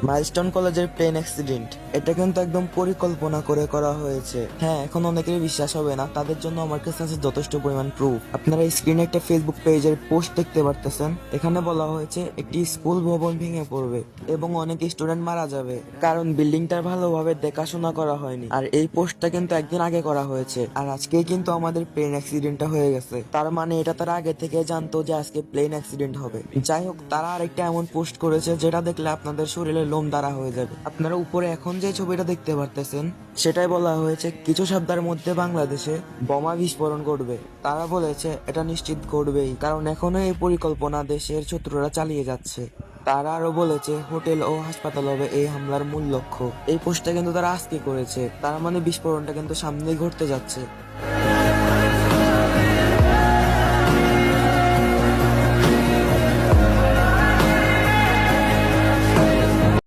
Milestone কলেজের plane accident, এটা কিন্তু একদম পরিকল্পনা করে করা হয়েছে। হ্যাঁ, এখন অনেকেরই বিশ্বাস হবে না, তাদের জন্য আমার কাছে আছে যথেষ্ট পরিমাণ প্রুফ। আপনারা স্ক্রিনে একটা ফেসবুক পেজের পোস্ট দেখতে পারতেছেন। এখানে বলা হয়েছে একটি স্কুল ভবন ভেঙে পড়বে এবং অনেক স্টুডেন্ট মারা যাবে, কারণ বিল্ডিংটার ভালোভাবে দেখাশোনা করা হয়নি। আর এই পোস্টটা কিন্তু একদিন আগে করা হয়েছে, আর আজকেই কিন্তু আমাদের প্লেন অ্যাক্সিডেন্টটা হয়ে গেছে। তার মানে এটা তারা আগে থেকে জানতো যে আজকে প্লেন অ্যাক্সিডেন্ট হবে। যাই হোক, তারা আরেকটা এমন পোস্ট করেছে যেটা দেখলে আপনাদের শরীরে লোম দাঁড়া হয়ে যাবে। আপনারা উপরে এখন যে ছবিটা দেখতে পারতেছেন, সেটাই বলা হয়েছে কিছু সপ্তাহের মধ্যে বাংলাদেশে বোমা বিস্ফোরণ ঘটবে। তারা বলেছে এটা নিশ্চিত ঘটবেই, কারণ এখনো এই পরিকল্পনা দেশের শত্রুরা চালিয়ে যাচ্ছে। তারা আরো বলেছে হোটেল ও হাসপাতাল হবে এই হামলার মূল লক্ষ্য। এই পোস্টটা কিন্তু তারা আজকে করেছে, তার মানে বিস্ফোরণটা কিন্তু সামনেই ঘটতে যাচ্ছে।